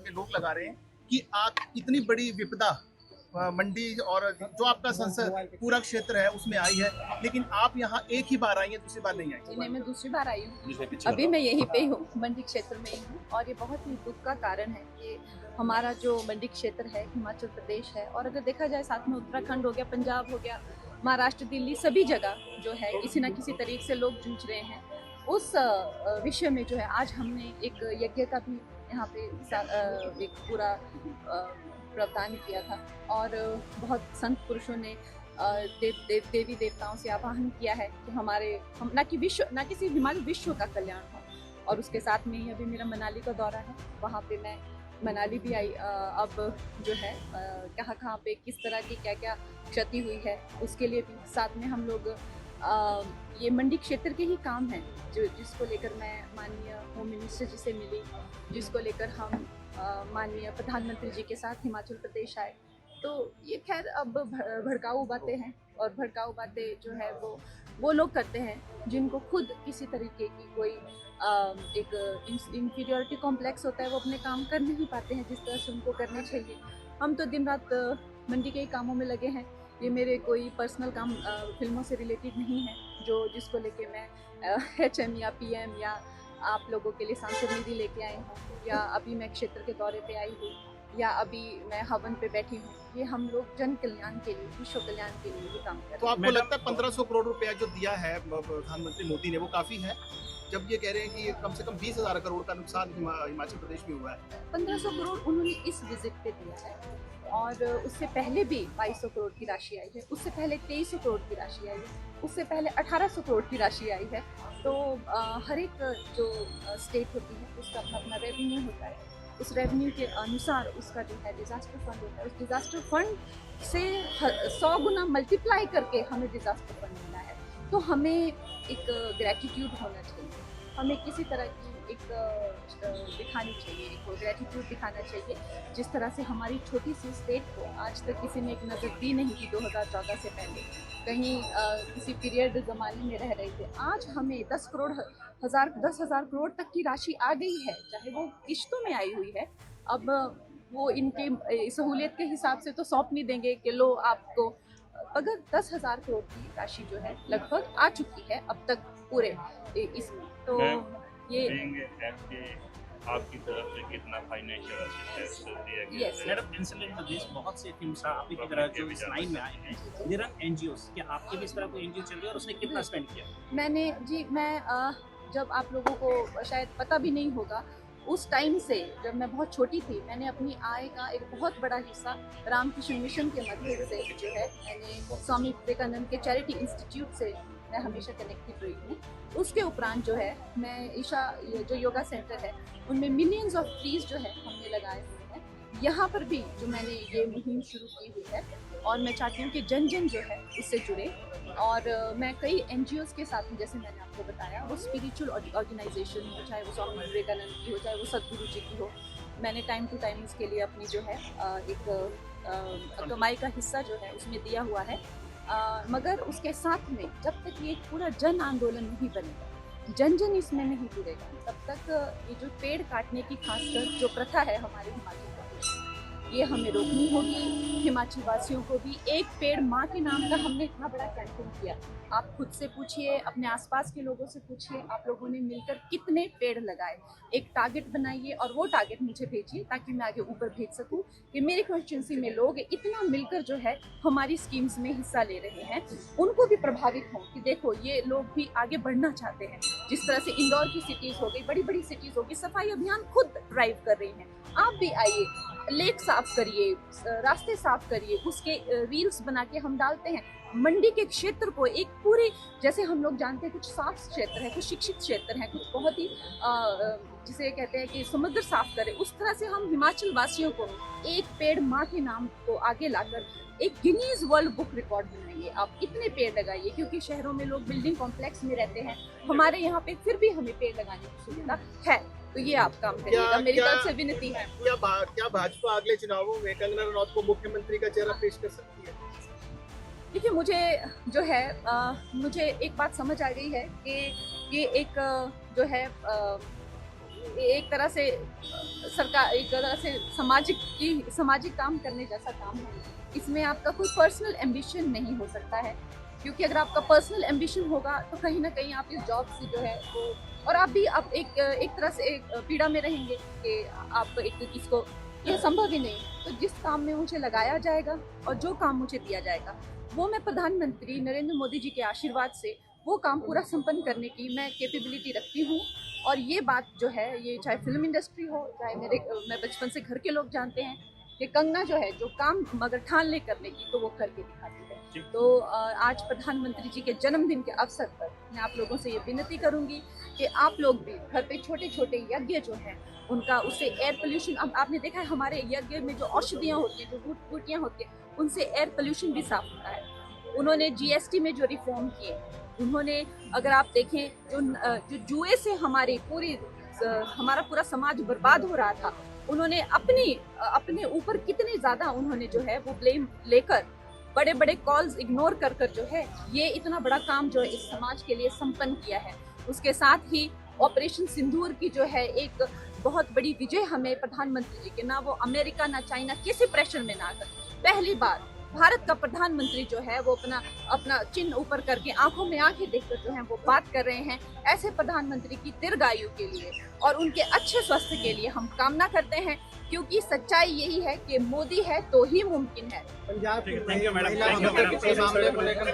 क्षेत्र के लोग लगा रहे हैं कि आप इतनी बड़ी विपदा मंडी और जो आपका संसद पूरा क्षेत्र है उसमें आई है, लेकिन आप यहाँ एक ही बार आई हैं, दूसरी बार नहीं आई। नहीं, मैं दूसरी बार आई हूँ। अभी मैं यहीं पे हूँ, मंडी क्षेत्र में ही हूँ, और ये बहुत ही दुख का कारण है कि हमारा जो मंडी क्षेत्र है हिमाचल प्रदेश है, और अगर देखा जाए साथ में उत्तराखंड हो गया, पंजाब हो गया, महाराष्ट्र, दिल्ली, सभी जगह जो है किसी न किसी तरीके से लोग जूझ रहे हैं। उस विषय में जो है आज हमने एक यज्ञ का भी यहाँ पे एक पूरा प्रावधान किया था, और बहुत संत पुरुषों ने देवी देवताओं से आवाहन किया है कि हम न किसी हिमालय विश्व का कल्याण हो। और उसके साथ में ही अभी मेरा मनाली का दौरा है, वहाँ पे मैं मनाली भी आई। अब जो है कहाँ पे किस तरह की क्या क्या क्षति हुई है उसके लिए भी साथ में हम लोग ये मंडी क्षेत्र के ही काम हैं जिसको लेकर मैं माननीय होम मिनिस्टर जी से मिली, जिसको लेकर हम माननीय प्रधानमंत्री जी के साथ हिमाचल प्रदेश आए। तो ये खैर अब भड़काऊ बातें हैं, और भड़काऊ बातें जो है वो लोग करते हैं जिनको खुद किसी तरीके की कोई एक इंफीरियरिटी कॉम्प्लेक्स होता है, वो अपने काम कर नहीं पाते हैं जिस तरह से उनको करने चाहिए। हम तो दिन रात मंडी के ही कामों में लगे हैं। ये मेरे कोई पर्सनल काम फिल्मों से रिलेटेड नहीं है जिसको लेके मैं HM या PM या आप लोगों के लिए सांसद निधि लेके आई हूँ, या अभी मैं क्षेत्र के दौरे पे आई हूँ, या अभी मैं हवन पे बैठी हूँ। ये हम लोग जन कल्याण के लिए, विश्व कल्याण के लिए भी काम कर रहे हैं। तो आपको लगता है 1500 करोड़ रुपया जो दिया है प्रधानमंत्री मोदी ने वो काफी है, जब ये कह रहे हैं कि कम से कम 20,000 करोड़ का नुकसान हिमाचल प्रदेश में हुआ है? 1500 करोड़ उन्होंने इस विजिट पे दिया है, और उससे पहले भी 2200 करोड़ की राशि आई है, उससे पहले 2300 करोड़ की राशि आई है, उससे पहले 1800 करोड़ की राशि आई है। तो हर एक जो स्टेट होती है उसका अपना अपना रेवेन्यू होता है, उस रेवेन्यू के अनुसार उसका जो है डिजास्टर फंड होता है। उस डिजास्टर फंड से 100 गुना मल्टीप्लाई करके हमें डिजास्टर फंड मिला है। तो हमें एक ग्रेटिट्यूड होना चाहिए, हमें किसी तरह की एक दिखानी चाहिए, एक ग्रेटिट्यूड दिखाना चाहिए। जिस तरह से हमारी छोटी सी स्टेट को आज तक किसी ने एक नज़र दी नहीं थी 2014 से पहले, कहीं किसी पीरियड ज़माने में रह रहे थे। आज हमें 10,000 करोड़ तक की राशि आ गई है, चाहे वो किश्तों में आई हुई है। अब वो इनके सहूलियत के हिसाब से तो सौंप नहीं देंगे कि लो आपको, अगर 10,000 करोड़ की राशि जो है लगभग आ चुकी है अब तक पूरे इसमें, तो ये आपकी तरफ से कितना फाइनेंशियल असिस्टेंस दिया गया है? मैडम, इंसिडेंट प्रदेश बहुत से टीम्स आपकी तरह जो इस लाइन में आए हैं, निरंतर NGOs, क्या आपके भी इस तरह कोई NGO चल रही है और उसने कितना स्पेंड किया? मैं जब आप लोगों को शायद पता भी नहीं होगा, उस टाइम से जब मैं बहुत छोटी थी, मैंने अपनी आय का एक बहुत बड़ा हिस्सा रामकृष्ण मिशन के मध्य से जो है मैंने स्वामी विवेकानंद के चैरिटी इंस्टीट्यूट से मैं हमेशा कनेक्टेड रही हूँ। उसके उपरांत जो है मैं ईशा जो योगा सेंटर है उनमें मिलियंस ऑफ ट्रीज जो है हमने लगाए हुए हैं। यहाँ पर भी जो मैंने ये मुहिम शुरू की हुई है, और मैं चाहती हूँ कि जन जन जो है उससे जुड़े। और मैं कई NGOs के साथ, जैसे मैंने आपको बताया, वो स्पिरिचुअल ऑर्गेनाइजेशन हो, चाहे वो स्वामी विवेकानंद की हो, चाहे वो सदगुरु जी की हो, मैंने टाइम टू टाइम उसके लिए अपनी जो है एक कमाई का हिस्सा जो है उसमें दिया हुआ है। मगर उसके साथ में जब तक ये पूरा जन आंदोलन नहीं बनेगा, जन जन इसमें नहीं जुड़ेगा, तब तक ये जो पेड़ काटने की खासकर जो प्रथा है हमारे हिमाचल प्रदेश में, ये हमें रोकनी होगी। हिमाचल वासियों को भी, एक पेड़ माँ के नाम का हमने इतना बड़ा कैंपेन किया। आप खुद से पूछिए, अपने आसपास के लोगों से पूछिए, आप लोगों ने मिलकर कितने पेड़ लगाए। एक टारगेट बनाइए और वो टारगेट मुझे भेजिए ताकि मैं आगे ऊपर भेज सकूं कि मेरी कॉन्स्टिट्यूंसी में लोग इतना मिलकर जो है हमारी स्कीम्स में हिस्सा ले रहे हैं, उनको भी प्रभावित हों कि देखो ये लोग भी आगे बढ़ना चाहते हैं। जिस तरह से इंदौर की सिटीज़ हो गई, बड़ी बड़ी सिटीज़ हो गई, सफाई अभियान खुद ड्राइव कर रही हैं। आप भी आइए, लेक साफ करिए, रास्ते साफ करिए, उसके रील्स बना के हम डालते हैं। मंडी के क्षेत्र को एक पूरी, जैसे हम लोग जानते हैं कुछ साफ क्षेत्र है, कुछ शिक्षित क्षेत्र है, कुछ बहुत ही जिसे कहते हैं कि समुद्र साफ करें, उस तरह से हम हिमाचल वासियों को एक पेड़ माँ के नाम को आगे लाकर एक गिनीज वर्ल्ड बुक रिकॉर्ड बनाइए। आप इतने पेड़ लगाइए, क्योंकि शहरों में लोग बिल्डिंग कॉम्प्लेक्स में रहते हैं, हमारे यहाँ पे फिर भी हमें पेड़ लगाने की सुविधा है। तो ये आप काम करिएगा, मेरी तरफ से विनती है। क्या भाजपा अगले चुनावों में कंगना रनौत को मुख्यमंत्री का चेहरा पेश कर सकती है? देखिए, मुझे जो है मुझे एक बात समझ आ गई है कि ये एक जो है एक तरह से सरकार, एक तरह से सामाजिक काम करने जैसा काम है। इसमें आपका कोई पर्सनल एम्बिशन नहीं हो सकता है, क्योंकि अगर आपका पर्सनल एम्बिशन होगा तो कहीं ना कहीं आप इस जॉब से जो है वो, और आप भी आप एक तरह से एक पीड़ा में रहेंगे कि आप एक इसको, यह संभव ही नहीं। तो जिस काम में मुझे लगाया जाएगा और जो काम मुझे दिया जाएगा वो मैं प्रधानमंत्री नरेंद्र मोदी जी के आशीर्वाद से वो काम पूरा संपन्न करने की मैं कैपेबिलिटी रखती हूँ। और ये बात जो है, ये चाहे फिल्म इंडस्ट्री हो, चाहे मैं बचपन से घर के लोग जानते हैं कि कंगना जो है, जो काम मगर ठान ले करने की तो वो करके दिखाती है। तो आज प्रधानमंत्री जी के जन्मदिन के अवसर पर मैं आप लोगों से ये विनती करूंगी कि आप लोग भी घर पे छोटे छोटे यज्ञ जो हैं उनका, उससे एयर पोल्यूशन, अब आपने देखा है हमारे यज्ञ में जो औषधियाँ होती हैं, जो बूटियाँ होती हैं, उनसे एयर पोल्यूशन भी साफ होता है। उन्होंने जीएसटी में जो रिफॉर्म किए, उन्होंने अगर आप देखें जो जुए से हमारा पूरा समाज बर्बाद हो रहा था, उन्होंने अपने ऊपर कितने ज्यादा उन्होंने जो है वो ब्लेम लेकर बड़े बड़े कॉल्स इग्नोर कर जो है ये इतना बड़ा काम जो है इस समाज के लिए संपन्न किया है। उसके साथ ही ऑपरेशन सिंदूर की जो है एक बहुत बड़ी विजय हमें प्रधानमंत्री जी के, ना वो अमेरिका ना चाइना किसी प्रेशर में ना आकर पहली बार भारत का प्रधानमंत्री जो है वो अपना चिन्ह ऊपर करके आंखों में आंखें देखकर जो है वो बात कर रहे हैं। ऐसे प्रधानमंत्री की दीर्घायु के लिए और उनके अच्छे स्वास्थ्य के लिए हम कामना करते हैं, क्योंकि सच्चाई यही है कि मोदी है तो ही मुमकिन है। Punjab thank you madam. महिला मामले को लेकर